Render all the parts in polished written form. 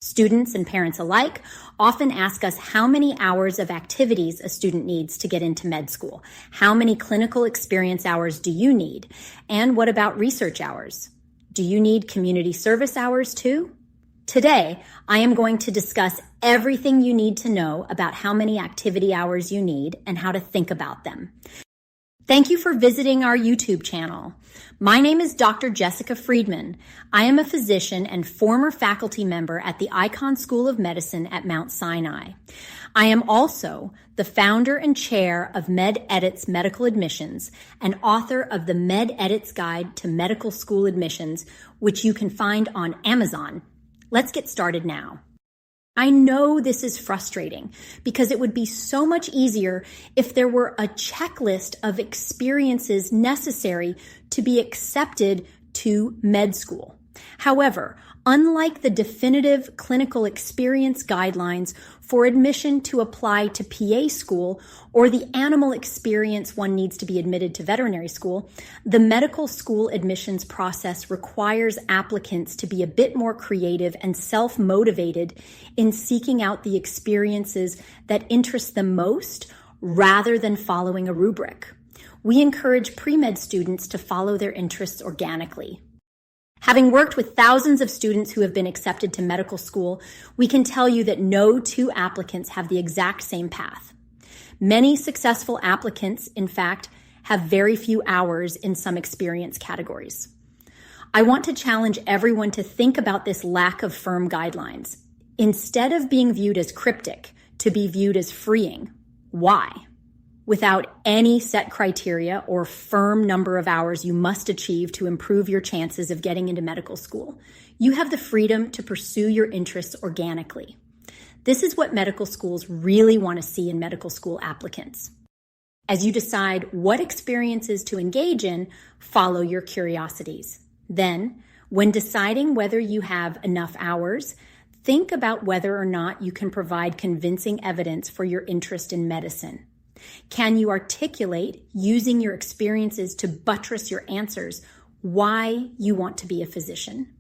Students and parents alike often ask us how many hours of activities a student needs to get into med school. How many clinical experience hours do you need? And what about research hours? Do you need community service hours too? Today, I am going to discuss everything you need to know about how many activity hours you need and how to think about them. Thank you for visiting our YouTube channel. My name is Dr. Jessica Friedman. I am a physician and former faculty member at the Icahn School of Medicine at Mount Sinai. I am also the founder and chair of MedEdit's Medical Admissions and author of the MedEdit's Guide to Medical School Admissions, which you can find on Amazon. Let's get started now. I know this is frustrating because it would be so much easier if there were a checklist of experiences necessary to be accepted to med school. However, unlike the definitive clinical experience guidelines for admission to apply to PA school or the animal experience one needs to be admitted to veterinary school, the medical school admissions process requires applicants to be a bit more creative and self-motivated in seeking out the experiences that interest them most rather than following a rubric. We encourage pre-med students to follow their interests organically. Having worked with thousands of students who have been accepted to medical school, we can tell you that no two applicants have the exact same path. Many successful applicants, in fact, have very few hours in some experience categories. I want to challenge everyone to think about this lack of firm guidelines. Instead of being viewed as cryptic, to be viewed as freeing. Why? Without any set criteria or firm number of hours you must achieve to improve your chances of getting into medical school, you have the freedom to pursue your interests organically. This is what medical schools really want to see in medical school applicants. As you decide what experiences to engage in, follow your curiosities. Then, when deciding whether you have enough hours, think about whether or not you can provide convincing evidence for your interest in medicine. Can you articulate, using your experiences to buttress your answers, why you want to be a physician?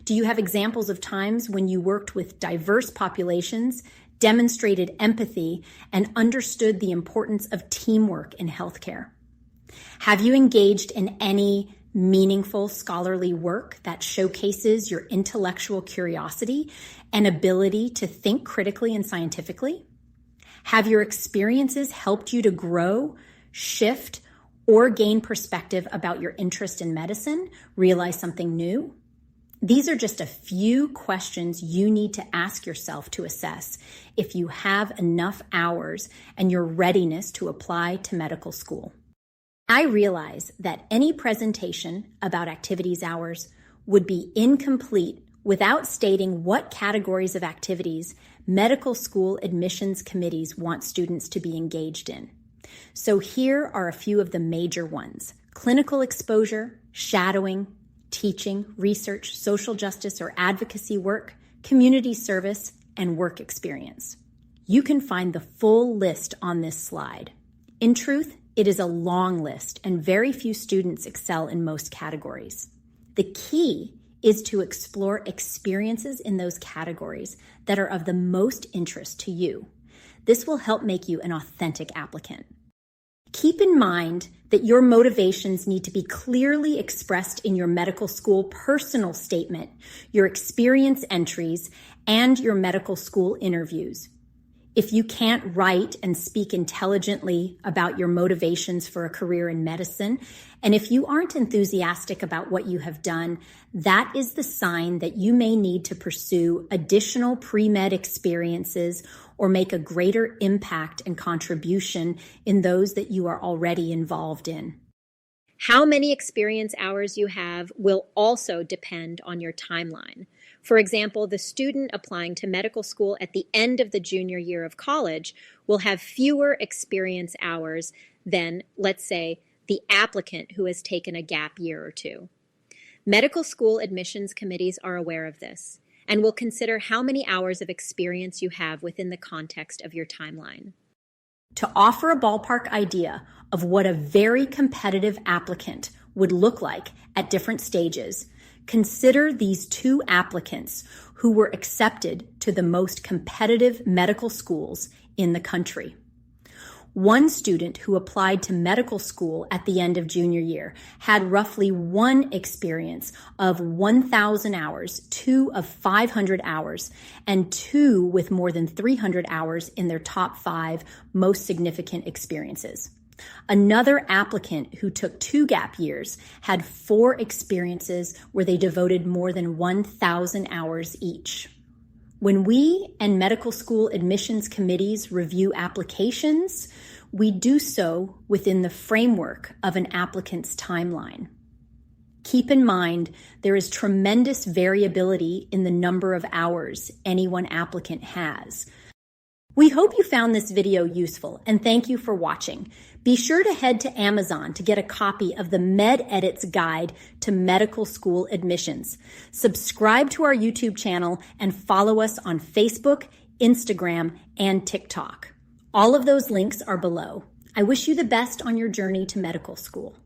Do you have examples of times when you worked with diverse populations, demonstrated empathy, and understood the importance of teamwork in healthcare? Have you engaged in any meaningful scholarly work that showcases your intellectual curiosity and ability to think critically and scientifically? Have your experiences helped you to grow, shift, or gain perspective about your interest in medicine, realize something new? These are just a few questions you need to ask yourself to assess if you have enough hours and your readiness to apply to medical school. I realize that any presentation about activities hours would be incomplete without stating what categories of activities medical school admissions committees want students to be engaged in. So here are a few of the major ones: clinical exposure, shadowing, teaching, research, social justice or advocacy work, community service, and work experience. You can find the full list on this slide. In truth, it is a long list, and very few students excel in most categories. The key is to explore experiences in those categories that are of the most interest to you. This will help make you an authentic applicant. Keep in mind that your motivations need to be clearly expressed in your medical school personal statement, your experience entries, and your medical school interviews. If you can't write and speak intelligently about your motivations for a career in medicine, and if you aren't enthusiastic about what you have done, that is the sign that you may need to pursue additional pre-med experiences or make a greater impact and contribution in those that you are already involved in. How many experience hours you have will also depend on your timeline. For example, the student applying to medical school at the end of the junior year of college will have fewer experience hours than, let's say, the applicant who has taken a gap year or two. Medical school admissions committees are aware of this and will consider how many hours of experience you have within the context of your timeline. To offer a ballpark idea of what a very competitive applicant would look like at different stages, Consider these two applicants who were accepted to the most competitive medical schools in the country. One student who applied to medical school at the end of junior year had roughly one experience of 1,000 hours, two of 500 hours, and two with more than 300 hours in their top 5 most significant experiences. Another applicant who took 2 gap years had 4 experiences where they devoted more than 1,000 hours each. When we and medical school admissions committees review applications, we do so within the framework of an applicant's timeline. Keep in mind, there is tremendous variability in the number of hours any one applicant has. We hope you found this video useful, and thank you for watching. Be sure to head to Amazon to get a copy of the Med Edits Guide to Medical School Admissions. Subscribe to our YouTube channel and follow us on Facebook, Instagram, and TikTok. All of those links are below. I wish you the best on your journey to medical school.